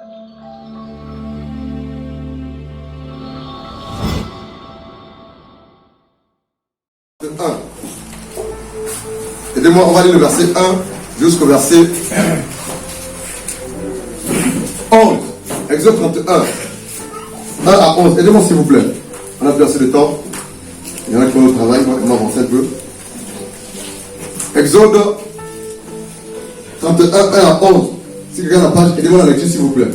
1. Aidez-moi, on va lire le verset 1 jusqu'au verset 11. Exode 31. 1 à 11. Aidez-moi s'il vous plaît. On a plus assez de temps. Il y en a qui vont au travail, moi je vais avancer un peu. Exode 31, 1 à 11. Si quelqu'un a la page, aidez-moi la lecture s'il vous plaît.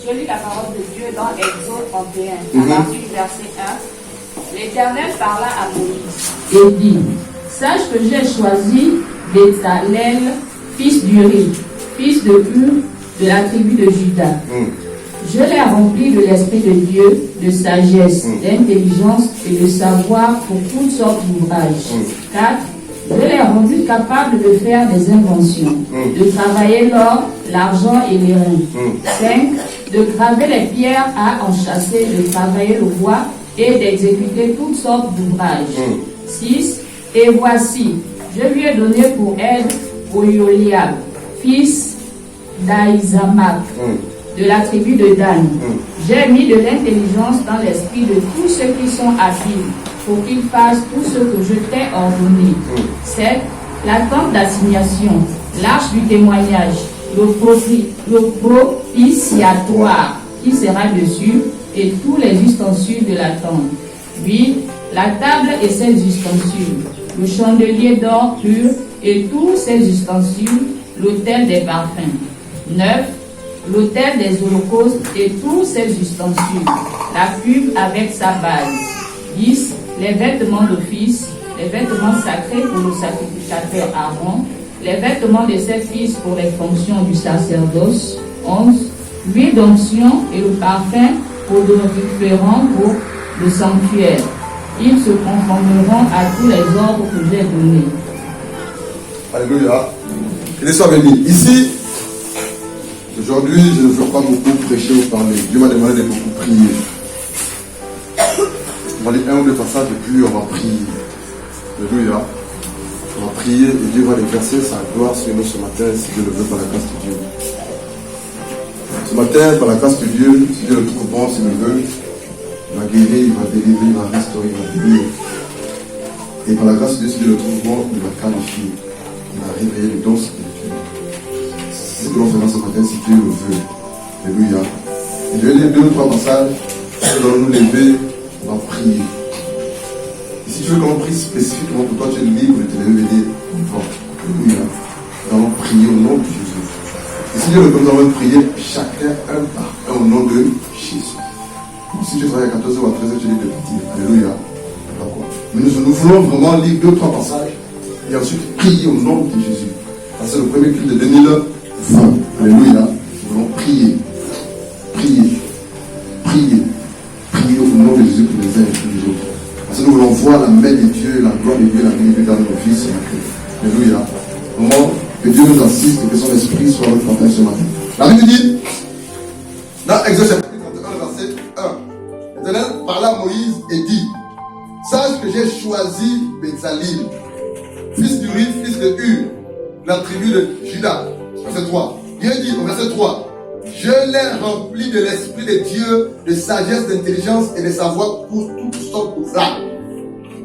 Je lis la parole de Dieu dans Exode 31, à partir du verset 1. L'Éternel parla à Moïse et dit: Sache que j'ai choisi Bézalel, fils d'Uri, fils de Hur, de la tribu de Juda. Je l'ai rempli de l'Esprit de Dieu, de sagesse, d'intelligence et de savoir pour toutes sortes d'ouvrages. 4. Je l'ai rendu capable de faire des inventions, de travailler l'or, l'argent et les reins. 5. De graver les pierres à enchâsser, de travailler le bois et d'exécuter toutes sortes d'ouvrages. 6. Et voici, je lui ai donné pour aide Oholiab, fils d'Ahisamach, de la tribu de Dan. J'ai mis de l'intelligence dans l'esprit de tous ceux qui sont habiles, pour qu'ils fassent tout ce que je t'ai ordonné. 7. La tente d'assignation, l'arche du témoignage, le propitiatoire qui sera dessus, et tous les ustensiles de la tente. 8. La table et ses ustensiles, le chandelier d'or pur et tous ses ustensiles, l'autel des parfums. 9. L'autel des holocaustes et tous ses ustensiles, la cuve avec sa base. 10. Les vêtements d'office, les vêtements sacrés pour le sacrificateur Aaron, les vêtements de ses fils pour les fonctions du sacerdoce. 11. L'huile d'onction et le parfum odoriférant pour le sanctuaire. Ils se conformeront à tous les ordres que j'ai donnés. Alléluia. Que soit béni. Ici, aujourd'hui, je ne veux pas beaucoup prêcher ou parler. Dieu m'a demandé de beaucoup prier. On va lire un ou deux passages et puis on va prier. Alléluia. On va prier et Dieu va déverser sa gloire sur nous ce matin, si Dieu le veut, par la grâce de Dieu. Ce matin, par la grâce de Dieu, si Dieu le trouve bon, s'il le veut, il va guérir, il va délivrer, il va restaurer, il va bénir. Et par la grâce de Dieu, si Dieu le trouve bon, il va qualifier, il va réveiller les dons spirituels. C'est ce que l'on fera ce matin, si Dieu le veut. Alléluia. Et je vais lire 2 ou 3 passages, nous allons nous lever, on va prier. Et si tu veux qu'on prie spécifiquement pour toi, tu es libre de te lever et dire, bon, alléluia. Nous allons prier au nom de Jésus. Et si Dieu le veut, nous allons prier chacun un par un au nom de Jésus. Si tu travailles à 14h ou à 13h, tu dis de partir. Alléluia. D'accord. Mais nous voulons vraiment lire 2 ou 3 passages et ensuite prier au nom de Jésus. Parce que c'est le premier culte de 2020. Alléluia. Nous voulons prier. Prier. Prier. Prier au nom de Jésus pour les uns et pour les autres. Parce que nous voulons voir la main de Dieu, la gloire de Dieu, la bénédiction dans nos vies ce matin. Alléluia. Vraiment, que Dieu nous assiste et que son esprit soit notre partage ce matin. La Bible dit, dans Exode chapitre 31, verset 1, l'Éternel parla à Moïse et dit: Sache que j'ai choisi Bézalel, fils d'Uri, fils de Hur, la tribu de Juda. Verset 3. Dieu dit au verset 3: Je l'ai rempli de l'esprit de Dieu, de sagesse, d'intelligence et de savoir pour toutes sortes d'ouvrages.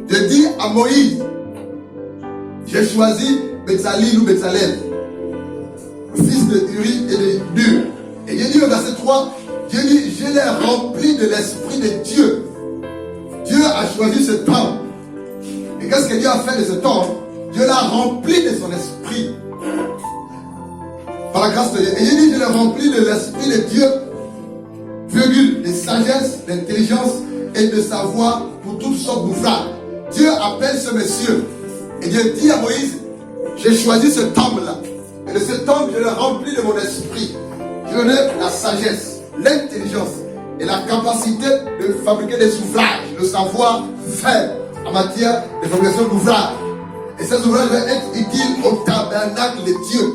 Je dis à Moïse: J'ai choisi Bézalel ou Bézalel, fils de Uri et de Hur. Et Dieu dit au verset 3, Dieu dit: Je l'ai rempli de l'esprit de Dieu. Dieu a choisi cet homme. Et qu'est-ce que Dieu a fait de cet homme? Dieu l'a rempli de son esprit. Par la grâce de Dieu. Et Dieu dit: Je l'ai rempli de l'esprit de Dieu, virgule, de sagesse, d'intelligence et de savoir pour toutes sortes d'ouvrages. Dieu appelle ce monsieur. Et Dieu dit à Moïse: J'ai choisi cet homme-là. Et de cet homme, je l'ai rempli de mon esprit. Je lui ai donné la sagesse, l'intelligence et la capacité de fabriquer des ouvrages, de savoir-faire en matière de fabrication d'ouvrages. Et ces ouvrages vont être utiles au tabernacle de Dieu.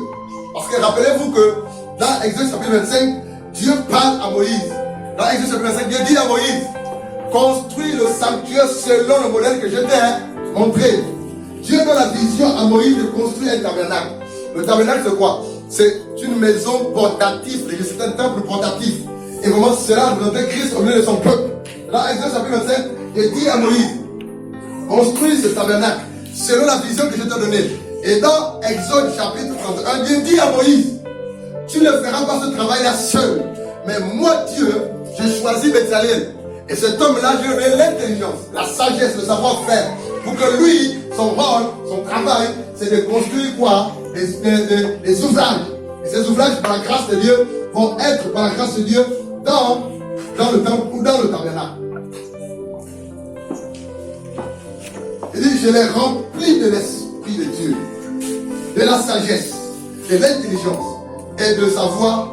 Parce que rappelez-vous que dans Exode chapitre 25, Dieu parle à Moïse. Dans Exode chapitre 25, Dieu dit à Moïse: Construis le sanctuaire selon le modèle que je t'ai montré. Dieu donne la vision à Moïse de construire un tabernacle. Le tabernacle, c'est quoi? c'est une maison portative, c'est un temple portatif. Et vraiment, cela représentait Christ au milieu de son peuple. Dans Exode chapitre 25, il dit à Moïse, construis ce tabernacle selon la vision que je t'ai donnée. Et dans Exode chapitre 31, Dieu dit à Moïse, tu ne feras pas ce travail-là seul. Mais moi, Dieu, j'ai choisi Bezalel. Et cet homme-là, je lui ai donné l'intelligence, la sagesse, le savoir-faire. Pour que lui, son rôle, son travail, c'est de construire quoi? Des ouvrages. Et ces ouvrages, par la grâce de Dieu, vont être, par la grâce de Dieu, dans le temple ou dans le tabernacle. Il dit, je l'ai rempli de l'Esprit de Dieu, de la sagesse, de l'intelligence et de savoir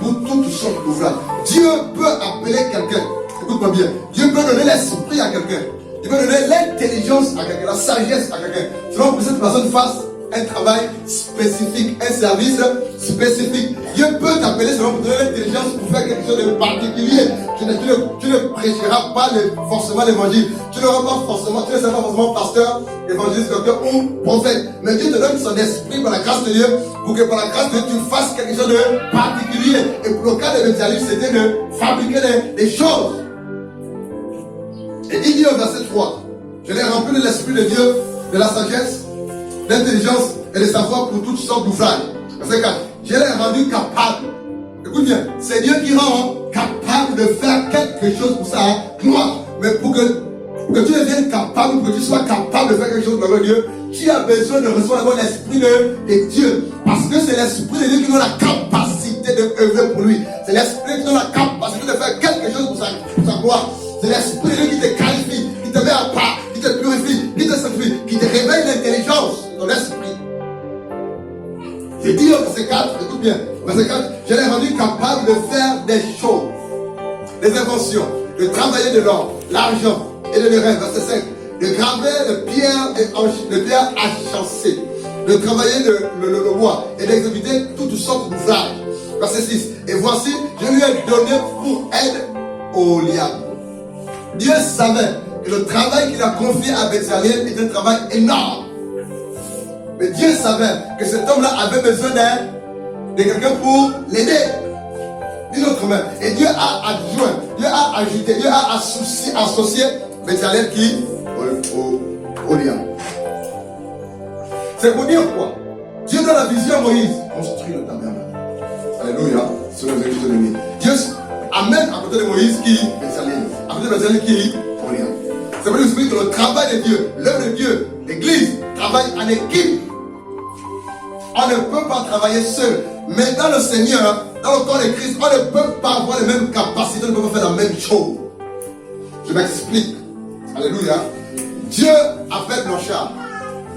pour toutes sortes d'ouvrages. Dieu peut appeler quelqu'un, écoute-moi bien, Dieu peut donner l'esprit à quelqu'un, Dieu peut donner l'intelligence à quelqu'un, la sagesse à quelqu'un, selon que cette personne fasse un travail spécifique, un service spécifique. Dieu peut t'appeler selon pour donner l'intelligence pour faire quelque chose de particulier. Tu ne prêcheras pas forcément l'évangile. Tu ne seras pas forcément pasteur, évangéliste, docteur ou prophète. Mais Dieu te donne son esprit par la grâce de Dieu pour que par la grâce de Dieu tu fasses quelque chose de particulier. Et pour le cas de Bezalel, c'était de fabriquer des choses. Et il dit au verset 3, je l'ai rempli de l'esprit de Dieu, de la sagesse, l'intelligence et le savoir pour toutes sortes d'ouvrages. Verset 4. Je l'ai rendu capable. Écoute bien, c'est Dieu qui rend capable de faire quelque chose pour sa gloire. Mais pour que tu deviennes capable, pour que tu sois capable de faire quelque chose pour le Dieu, tu as besoin de recevoir l'esprit de Dieu. Parce que c'est l'esprit de Dieu qui donne la capacité de œuvrer pour lui. C'est l'esprit qui donne la capacité de faire quelque chose pour sa gloire. C'est l'esprit de Dieu qui te qualifie, qui te met à part, qui te purifie, qui te sanctifie, qui te réveille l'intelligence de ton esprit. J'ai dit au verset 4, écoute bien, verset 4, je l'ai rendu capable de faire des choses, des inventions, de travailler de l'or, l'argent et de l'airain, verset 5, de graver de pierres agencées, de travailler le bois et d'exécuter toutes sortes d'ouvrages. Verset 6, et voici, je lui ai donné pour aide Oholiab. Dieu savait que le travail qu'il a confié à Bezalel était un travail énorme. Mais Dieu savait que cet homme-là avait besoin de quelqu'un pour l'aider. D'une autre main. Et Dieu a adjoint, Dieu a ajouté, Dieu a associé Bezalel qui Oholiab. C'est pour dire quoi? Dieu donne la vision à Moïse. Construit le tabernacle. Alléluia. C'est le verset de l'ennemi. Dieu amène à côté de Moïse qui Bezalel. À côté de Bezalel qui Oholiab. Ça veut dire que le travail de Dieu, l'œuvre de Dieu, l'Église travaille en équipe. On ne peut pas travailler seul. Mais dans le Seigneur, dans le corps de Christ, on ne peut pas avoir les mêmes capacités, on ne peut pas faire la même chose. Je m'explique. Alléluia. Dieu appelle Blanchard.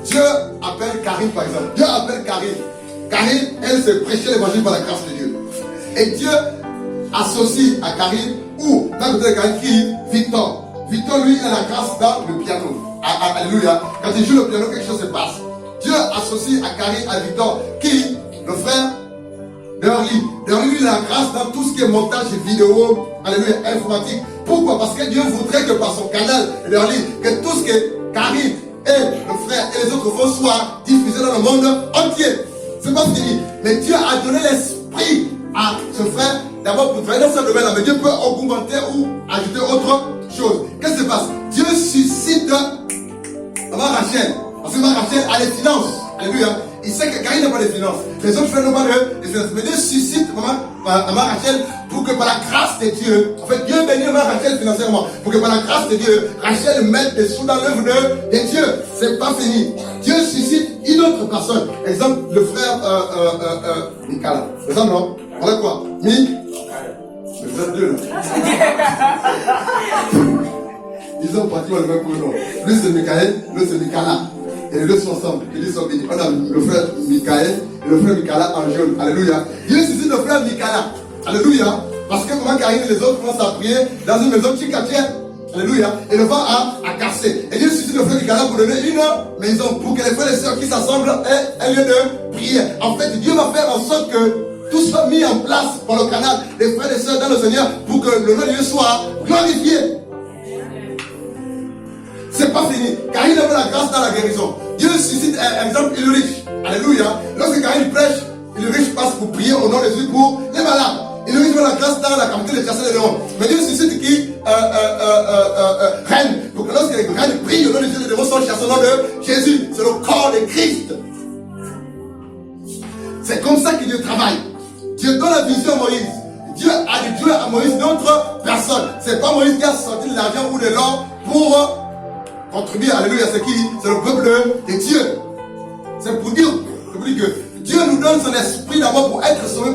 Dieu appelle Karine, par exemple. Dieu appelle Karine. Karine, elle se prêchait l'évangile par la grâce de Dieu. Et Dieu associe à Karine, ou dans le côté de Karine, qui Victor. Victor, lui, il a la grâce dans le piano. Alléluia. Quand il joue le piano, quelque chose se passe. Dieu associe à Karine, à Victor, qui, le frère d'Orly. D'Orly, il a la grâce dans tout ce qui est montage vidéo, alléluia, informatique. Pourquoi? Parce que Dieu voudrait que par son canal d'Orly, que tout ce que Karine et le frère et les autres vont soit diffusé dans le monde entier. C'est pas fini. Mais Dieu a donné l'esprit à ce frère d'abord pour travailler dans ce domaine-là. Mais Dieu peut augmenter ou ajouter autre chose. Qu'est-ce qui se passe? Dieu suscite maman Rachel. Parce que maman Rachel a les finances. Alléluia. Il sait que Karine n'a pas de finances. Les autres frères n'ont pas de finances. Mais Dieu suscite maman Rachel pour que par la grâce de Dieu, en fait, Dieu bénit maman Rachel financièrement. Pour que par la grâce de Dieu, Rachel mette des sous dans l'œuvre de Dieu. C'est pas fini. Dieu suscite une autre personne. Exemple, le frère Mikala. Exemple, non? Voilà quoi? Vous êtes deux là. Ils ont pratiquement le même prénom. Lui c'est Michael, l'autre c'est Mikala. Et les deux sont ensemble. Ils sont bénis. On a le frère Michael et le frère Mikala en jaune. Alléluia. Dieu suscite le frère Mikala. Alléluia. Parce que comment Karine et les autres commencent à prier dans une maison chicatière. Alléluia. Et le vent a cassé. Et Dieu suscite le frère Mikala pour donner une maison. Pour que les frères et sœurs qui s'assemblent aient un lieu de prière. En fait, Dieu va faire en sorte que tout soit mis en place par le canal des frères et sœurs dans le Seigneur pour que le nom de Dieu soit glorifié. C'est pas fini. Car il avait la grâce dans la guérison. Dieu suscite un exemple Ulrich. Alléluia. Lorsque Karine prêche, les riches passent pour prier au nom de Jésus pour les malades. Et les riches veulent la grâce dans la capitale de chasser les démons. Mais Dieu suscite qui règne. Donc lorsque les reines prient au nom de Jésus, les démons sont chassés au nom de Jésus. C'est le corps de Christ. C'est comme ça que Dieu travaille. Dieu donne la vision à Moïse. Dieu a dit Dieu à Moïse d'autres personnes. C'est pas Moïse qui a sorti de l'argent ou de l'or pour contribuer. Alléluia, c'est qui? C'est le peuple de Dieu. C'est pour dire que Dieu nous donne son esprit d'abord pour être sauvé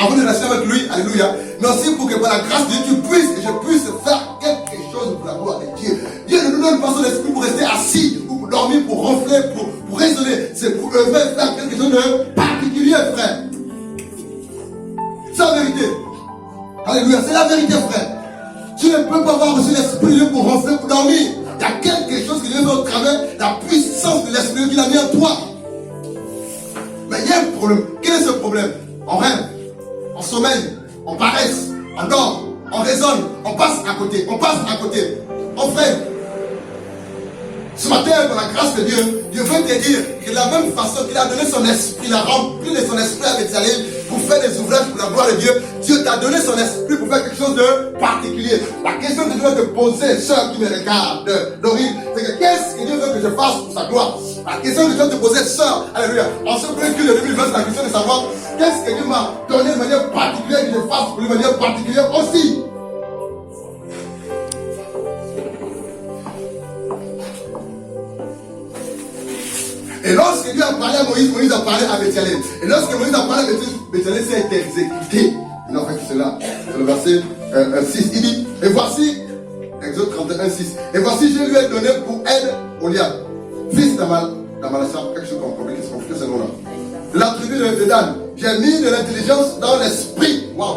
avant de rester avec lui. Alléluia. Mais aussi pour que par la grâce de Dieu, tu puisses et je puisse faire quelque chose pour la gloire de Dieu. Dieu ne nous donne pas son esprit pour rester assis ou pour dormir, pour ronfler, pour raisonner. C'est pour faire quelque chose de particulier, frère. C'est la vérité. Alléluia, c'est la vérité, frère. Tu ne peux pas avoir reçu l'esprit de Dieu pour ronfler, pour dormir. Il y a quelque chose que Dieu fait au travers la puissance de l'esprit de Dieu qu'il a mis en toi. Mais il y a un problème. Quel est ce problème? On rêve, on sommeille, on paresse, on dort, on raisonne, on passe à côté, on freine. Ce matin, par la grâce de Dieu, Dieu veut te dire que de la même façon qu'il a donné son esprit, il a rempli de son esprit avec Béthalel pour faire des ouvrages pour la gloire de Dieu. Dieu t'a donné son esprit pour faire quelque chose de particulier. La question que je dois te poser, sœur qui me regarde, Dorine, c'est que qu'est-ce que Dieu veut que je fasse pour sa gloire? La question que je dois te poser, sœur, alléluia, en ce premier culte de 2020, c'est la question de savoir qu'est-ce que Dieu m'a donné de manière particulière que je fasse pour lui de manière particulière aussi. Et lorsque Dieu a parlé à Moïse, Moïse a parlé à Béthalel. Et lorsque Moïse a parlé à Béthalel, ça a été exécuté. Il a fait cela. C'est le verset 6. Il dit, et voici, Exode 31, 6. Et voici, je lui ai donné pour aide Oliab, fils d'Amalassa, quelque chose comme compliqué, c'est compliqué ce nom-là. De la tribu de Dan. J'ai mis de l'intelligence dans l'esprit. Waouh.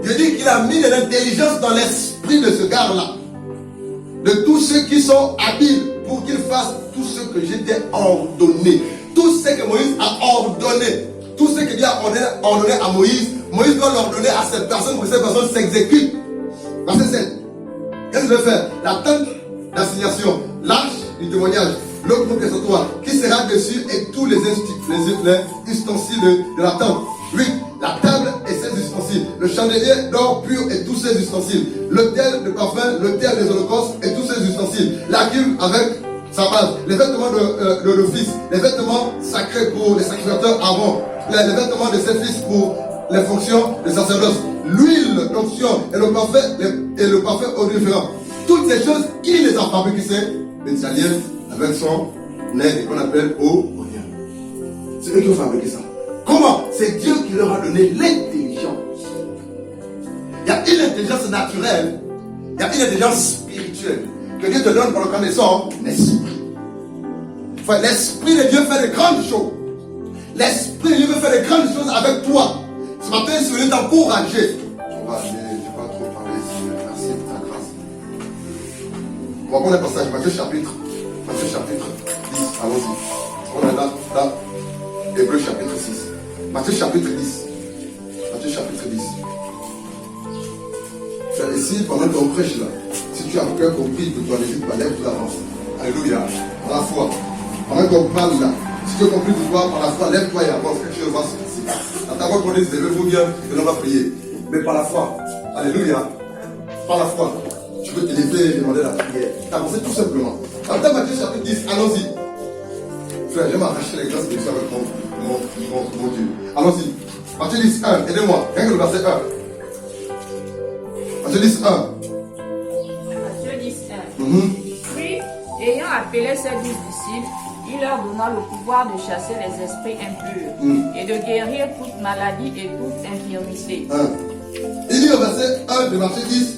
Dieu dit qu'il a mis de l'intelligence dans l'esprit de ce gars-là. De tous ceux qui sont habiles pour qu'ils fassent tout ce que je t'ai ordonné. Tout ce que Moïse a ordonné. Tout ce que Dieu a ordonné à Moïse. Moïse doit l'ordonner à cette personne pour que cette personne s'exécute. Verset 7. Qu'est-ce qu'il veut faire? La tente d'assignation, l'arche du témoignage, le groupe des sautoirs, qui sera dessus et tous les ustensiles de la tente. 8. La table et ses ustensiles, le chandelier d'or pur et tous ses ustensiles, l'autel de parfum, l'autel des holocaustes et tous ses ustensiles, la cuve avec sa base, les vêtements de l'office, les vêtements sacrés pour les sacrificateurs avant, les vêtements de ses fils pour les fonctions de sacerdoce, l'huile d'onction et le parfum odoriférant. Toutes ces choses, qui les a fabriquées? C'est Béthalel avec son aide qu'on appelle Oliab. C'est eux qui ont fabriqué ça. Comment? C'est Dieu qui leur a donné l'intelligence. Il y a une intelligence naturelle, il y a une intelligence spirituelle que Dieu te donne pour le connaissant l'esprit. L'esprit de Dieu fait de grandes choses. L'esprit de Dieu veut faire de grandes choses avec toi. Ce matin, je voulais t'encourager. On va aller, je ne vais pas trop parler ici, merci pour ta grâce. On va prendre un passage, Matthieu chapitre 10, allons-y. On est là, Hébreux chapitre 6. Matthieu chapitre 10. Matthieu chapitre 10. Frère, ici, pendant qu'on prêche là, si tu as cœur compris que tu as n'hésites pas, lève-toi avance. Alléluia. Par la foi. Pendant qu'on parle là, si tu as compris de toi, par la foi, lève-toi et avance. Quelque chose va se passer. Dans ta voix qu'on dit, levez-vous bien, et l'on va prier. Mais par la foi. Alléluia. Par la foi. Tu peux te lever et demander la prière. Avancer tout simplement. Dans Matthieu chapitre 10, allons-y. Frère, je vais m'arracher les grâces de Dieu avec mon Dieu. Allons-y. Matthieu 10, 1. Aidez-moi. Rien que le verset 1. Matthieu 10, 1. Matthieu 10, 1. Puis, ayant appelé ses 12 disciples, il leur donna le pouvoir de chasser les esprits impurs et de guérir toute maladie et toute infirmité. Il dit au verset 1 de Matthieu 10,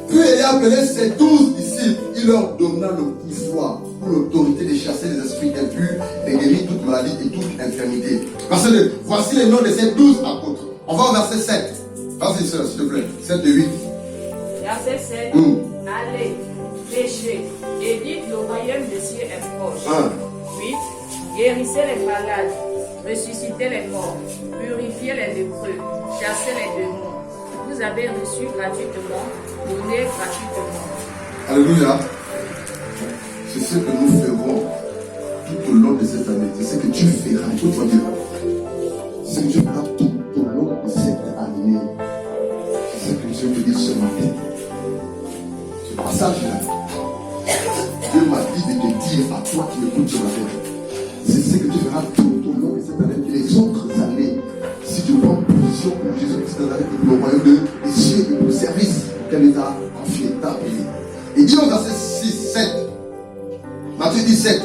puis ayant appelé ses 12 disciples, il leur donna le pouvoir ou l'autorité de chasser les esprits impurs, de guérir toute maladie et toute infirmité. Verset 2, voici les noms de ces 12 apôtres. On va au verset 7. Vas-y, s'il te plaît. 7 de 8. Verset 7. Allez, péchez, et dites le royaume des cieux est proche. 8. Guérissez les malades, ressuscitez les morts, purifiez les lépreux, chassez les démons. Vous avez reçu gratuitement, donnez gratuitement. Alléluia. C'est ce que nous ferons tout au long de cette année. C'est ce que tu feras. Écoute-moi bien. passage-là, Dieu m'a dit de te dire à toi qui m'écoutes ce matin, c'est ce que tu feras tout au long de cette année et les autres années. Si tu prends position pour Jésus-Christ de Nazareth et pour le royaume des cieux et pour le service qu'elle t'a confié, t'a payé. Il dit au verset 6, 7, Matthieu 17,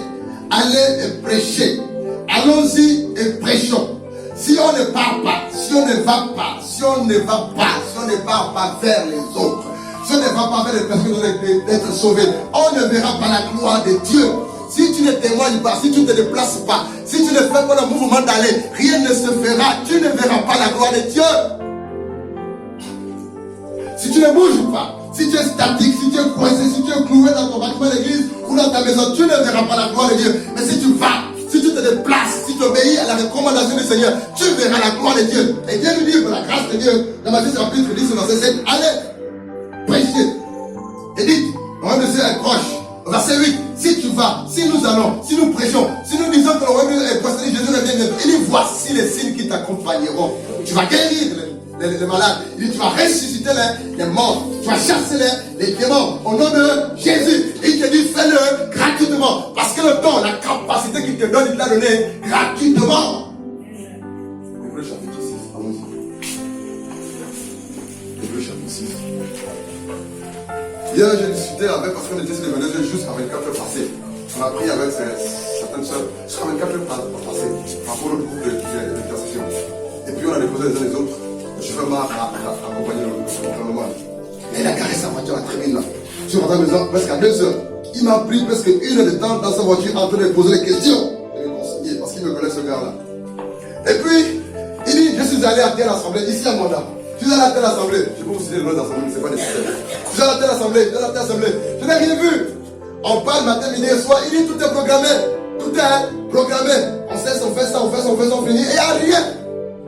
allez et prêchez. Allons-y et prêchons. Si on ne part pas, si on ne va pas, si on ne va pas, si on ne part pas vers les autres, si on ne va pas vers les personnes d'être sauvées, on ne verra pas la gloire de Dieu. Si tu ne témoignes pas, si tu ne te déplaces pas, si tu ne fais pas le mouvement d'aller, rien ne se fera. Tu ne verras pas la gloire de Dieu. Si tu ne bouges pas, si tu es statique, si tu es coincé, si tu es cloué dans ton bâtiment d'église ou dans ta maison, tu ne verras pas la gloire de Dieu. Mais si tu vas, si tu te déplaces, si tu obéis à la recommandation du Seigneur, tu verras la gloire de Dieu. Et Dieu nous dit, pour la grâce de Dieu, dans Matthieu chapitre 10, verset 7, allez, prêchez. Et dites, le royaume de Dieu est proche. Verset 8, si tu vas, si nous allons, si nous prêchons, si nous disons que le royaume est proche, Jésus revient bientôt. Il dit, voici les signes qui t'accompagneront. Tu vas guérir les malades. Il dit, tu vas ressusciter les morts. Tu vas chasser les démons au nom de Jésus. Et il te dit, fais-le gratuitement. Parce que le don, la capacité qu'il te donne, il te l'a donné gratuitement. Hébreux chapitre 6, allons-y. Hébreux chapitre 6. Hier, j'ai discuté avec, parce qu'on était sur les 22 heures, juste à 24 heures passées. On a pris avec certaines soeurs, jusqu'à 24 heures passées, par rapport au groupe d'intercession. Et puis on a déposé les uns les autres. Le chauffeur m'a accompagné dans le monde. Et il a garé sa voiture à Trémine là. Je suis rentré à la maison presque à 2 heures. Il m'a pris presque 1 heure de temps dans sa voiture en train de poser des questions. De me conseiller, parce qu'il me connaît ce gars-là. Et puis, il dit, je suis allé à telle assemblée, ici à Monda. Je suis allé à telle assemblée. Je peux vous citer le nom d'assemblée, mais ce n'est pas nécessaire. Je suis allé à telle assemblée, je suis allé à telle assemblée. Je n'ai rien vu. On parle matin, midi et soir. Il dit, tout est programmé. Tout est programmé. On sait, on fait ça, on fait ça, on fait ça, on finit. Et il n'y a rien.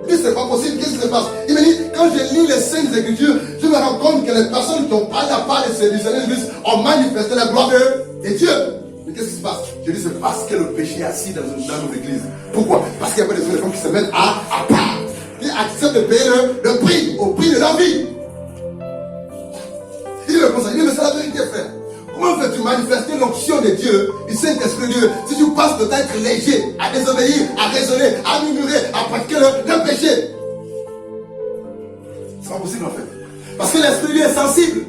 Il dit, c'est pas possible, qu'est-ce qui se passe? Il me dit, quand je lis les Saintes Écritures, je me rends compte que les personnes qui ont parlé à part de ces Jésus ont manifesté la gloire de Dieu. Mais qu'est-ce qui se passe? Je dis, c'est parce que le péché est assis dans nos églises. Pourquoi? Parce qu'il y a pas des femmes qui se mettent à part. Qui acceptent de payer le prix, au prix de leur vie. Il dit, mais c'est la vérité, frère. Comment fais-tu manifester l'onction de Dieu, du Saint-Esprit de Dieu, si tu passes de d'être léger, à désobéir, à raisonner, à murmurer, à pratiquer le péché? C'est pas possible en fait. Parce que l'Esprit de Dieu est sensible.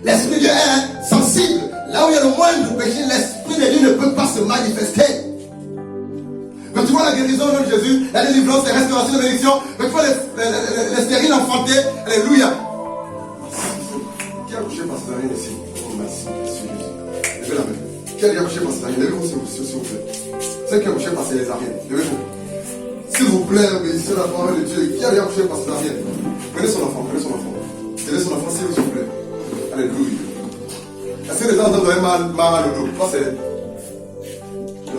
L'Esprit de Dieu est sensible. Là où il y a le moindre péché, l'Esprit de Dieu ne peut pas se manifester. Quand tu vois la guérison au nom de Jésus, la délivrance, la restauration, la bénédiction, quand tu vois les stériles enfantés, alléluia. Qui a couché par ces années ici? Levez la main. Qui a accouché par ces ariens? Levez-vous s'il vous plaît. Celle qui a accouché par ces ariens, levez-vous. S'il vous plaît, obéissez la parole de Dieu. Qui a accouché par ces ariens? Prenez son enfant, prenez son enfant. Tenez son enfant s'il vous plaît. Alléluia. Est-ce que les gens ont mal à le dos? Ça c'est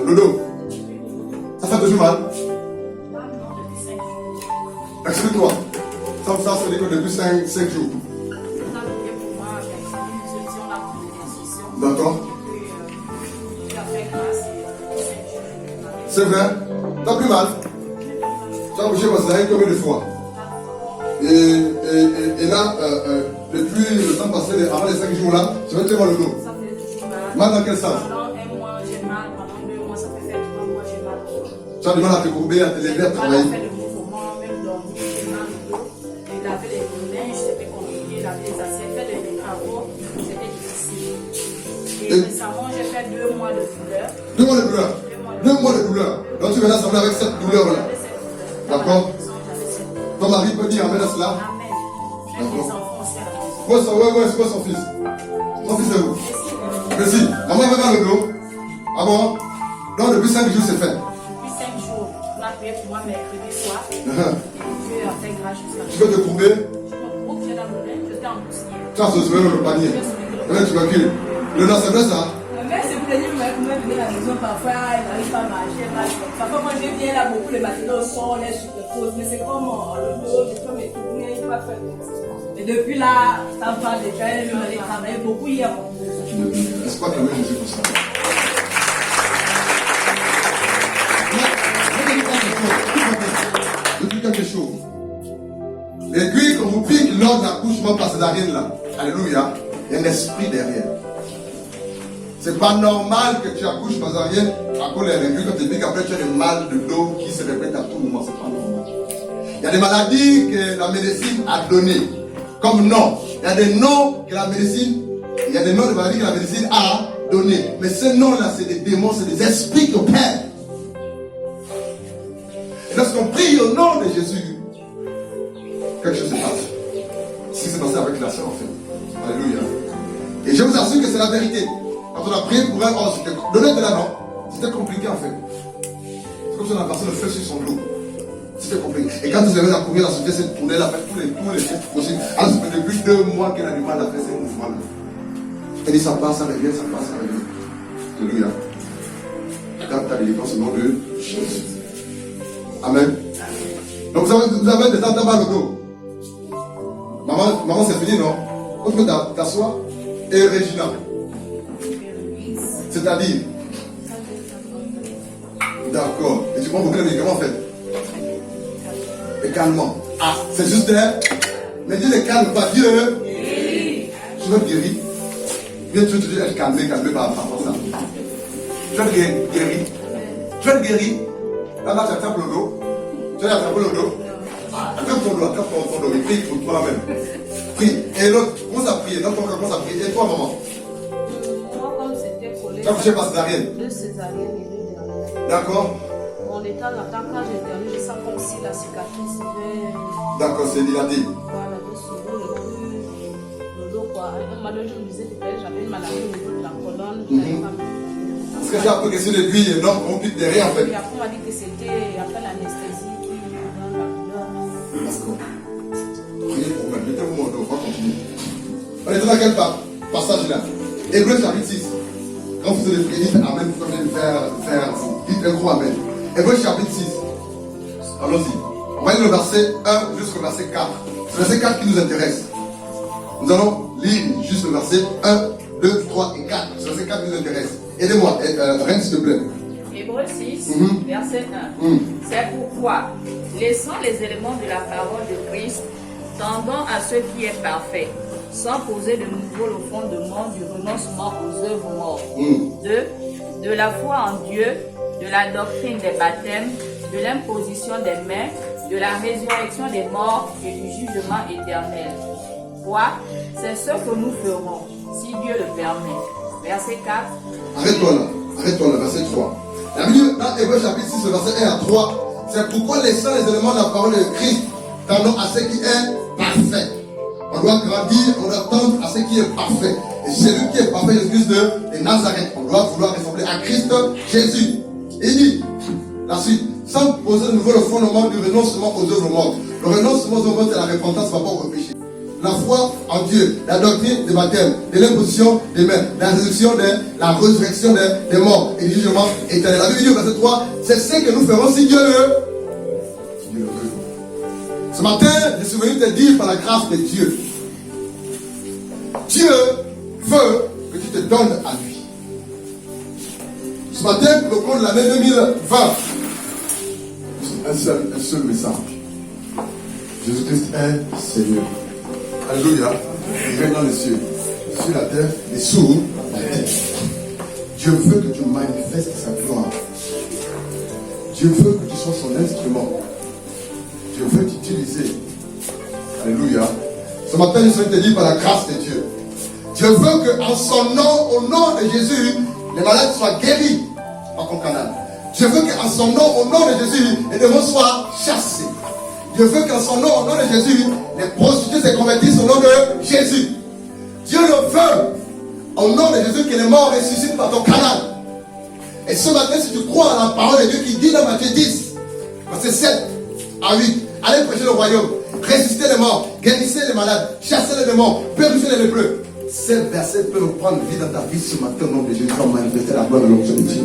le dos. Ça fait toujours mal? Explique-toi. Ça se dit que depuis 5 jours. D'accord. C'est vrai. T'as plus mal. Tu as bougé parce que ça combien de fois? Et là, depuis le temps passé, avant les 5 jours là, tu vas te mal le dos. Ça fait toujours mal. Mal dans quel sens? Pendant 1 mois, j'ai mal. Pendant 2 mois, ça fait 3 mois, j'ai mal. Tu as du mal à te courber, à te lever, à travailler. J'ai fait le mouvement, même dormir, j'ai mal au dos. Et laver les linges, c'était compliqué. Laver les assiettes, faire des travaux, c'était difficile. Et récemment, j'ai fait 2 mois de douleur. 2 mois de douleur. 2 mois de douleur. Donc tu viens assembler avec cette douleur-là. D'accord. Ton mari peut dire amen à cela. Amen. J'ai des enfants aussi à la maison. Ouais, c'est quoi son fils? Son fils est où? Merci. Maman avait mal au dos. Ah bon? Donc depuis 5 jours c'est fait. Depuis 5 jours, on a prié pour moi mercredi soir. Dieu a fait grâce jusqu'à Tu peux te courber? je me groupe, j'ai dans le bain, j'étais en poussière. Tu as ce souvenir dans le panier. Là tu vas cuire. Le nom c'est vrai ça? Mais c'est pour dire, mais comment venir à la maison, parfois, elle n'arrive pas à marcher. Parfois, quand je viens là, beaucoup, les matériaux sont, les superpose, mais c'est comme le dos, je peux me tourner, je ne peux pas faire. Et depuis là, ça va déjà, elle est allée travailler beaucoup hier. Est-ce pas quand même Jésus pour ça? Je dis quelque chose. Et puis, quand vous piquez lors de l'accouchement par césarienne là, alléluia, il y a un esprit derrière. C'est pas normal que tu accouches césarienne à cause des régules quand tu dis qu'après tu as des mal de dos qui se répètent à tout moment. C'est pas normal. Il y a des maladies que la médecine a données comme nom. Il y a des noms que la médecine, il y a des noms de maladies que la médecine a donnés. Mais ces noms-là, c'est des démons, c'est des esprits qui opèrent. Et lorsqu'on prie au nom de Jésus, quelque chose se passe. Ce qui s'est passé avec la sœur, en fait. Alléluia. Et je vous assure que c'est la vérité. Quand on a prié pour elle, oh, c'était donné de la non. C'était compliqué, en fait. C'est comme si on a passé le feu sur son dos. C'était compliqué. Et quand vous avez à courir, la société s'est tournée, elle a fait tous les gestes possibles. Alors, ça fait depuis 2 mois qu'elle a du mal à faire ces mouvements-là. Elle dit ça passe, ça revient, ça passe, ça revient. Alléluia. Quand ta délivrance au nom de Jésus. Amen. Donc vous avez des temps mal au dos. Maman, c'est fini, non? On peut t'asseoir. Et Régina. C'est-à-dire. D'accord. Et tu prends beaucoup de médicaments en fait. Et calmement. Ah, c'est juste un. Mais Dieu ne calme pas. Dieu. Tu veux guérir. Viens, tu veux te dire calmer par rapport à ça. Tu veux guérir. Tu veux guérir. Là, tu attrapes le dos. Tu vas attraper le dos. Attrape ton dos, et prie pour toi-même. Prie. Et l'autre, commence à prier. Dans ton cœur, commence à prier. Et toi, maman. Moi, comme c'était collé. Tu as couché par césarienne. 2 césariennes et 2 dernières. D'accord. En étant là-dedans, quand j'éternue, je sens comme si la cicatrice devait. D'accord, c'est dilaté. Voilà, dessous le dos, quoi. Un malheur, je me disais que j'avais une maladie au niveau de la colonne. Parce que j'ai un peu question de lui, non, on pique derrière en fait. Et après, on m'a dit que c'était après l'anesthésie qui donne la douleur. D'accord. Priez pour moi, mettez-vous mon dos, on va continuer. On est dans quel passage là? Hébreux chapitre 6. Quand vous allez prier, dites Amen, vous pouvez faire, dites un gros Amen. Hébreux chapitre 6. Allons-y. On va lire le verset 1 jusqu'au verset 4. C'est le verset 4 qui nous intéresse. Nous allons lire juste le verset 1, 2, 3 et 4. C'est le verset 4 qui nous intéresse. Aidez-moi, Reine, s'il te plaît. Hébreux 6, verset 1. C'est pourquoi, laissant les éléments de la parole de Christ, tendant à ce qui est parfait, sans poser de nouveau le fondement du renoncement aux œuvres mortes. 2. De la foi en Dieu, de la doctrine des baptêmes, de l'imposition des mains, de la résurrection des morts et du jugement éternel. 3. C'est ce que nous ferons, si Dieu le permet. Verset 4. Arrête-toi là, verset 3. La Bible, dans Hébreux chapitre 6, verset 1 à 3, c'est pourquoi laissant les éléments de la parole de Christ, tendons à ce qui est parfait. On doit grandir, on doit tendre à ce qui est parfait. Et celui qui est parfait, Jésus de Nazareth, on doit vouloir ressembler à Christ Jésus. Il dit, la suite, sans poser de nouveau le fondement du renoncement aux œuvres mortes. Le renoncement aux œuvres mortes, c'est la repentance par rapport au péché. La foi en Dieu, la doctrine des baptêmes, de l'imposition des mains, la résurrection des morts et du jugement éternel. La Bible dit au verset 3, c'est ce que nous ferons si Dieu le veut. Ce matin, je suis venu te dire par la grâce de Dieu. Dieu veut que tu te donnes à lui. Ce matin, pour le compte de l'année 2020, un seul message. Jésus-Christ est Seigneur. Alléluia. Il règne dans les cieux, sur la terre et sous la terre. Dieu veut que tu manifestes sa gloire. Dieu veut que tu sois son instrument. Dieu veut t'utiliser. Alléluia. Ce matin, je souhaite te dire par la grâce de Dieu. Dieu veut qu'en son nom, au nom de Jésus, les malades soient guéris par ton canal. Dieu veut qu'en son nom, au nom de Jésus, les démons soient chassés. Dieu veut qu'en son nom, au nom de Jésus, les prostituées se convertissent au nom de Jésus. Dieu le veut, au nom de Jésus, que les morts ressuscitent par ton canal. Et ce matin, si tu crois à la parole de Dieu qui dit dans Matthieu 10, verset 7 à 8, allez prêcher le royaume, ressuscitez les morts, guérissez les malades, chassez les démons, purifiez les lépreux. Ces versets peuvent prendre vie dans ta vie ce matin au nom de Jésus pour manifester la gloire de l'onction de Dieu.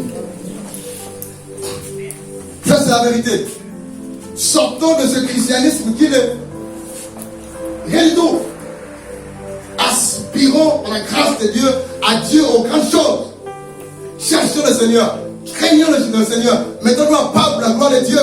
Ça, c'est la vérité. Sortons de ce christianisme qui n'est rien du tout. Aspirons à la grâce de Dieu, à Dieu aux grandes choses. Cherchons le Seigneur, craignons le Seigneur, mettons-nous à part pour la gloire de Dieu.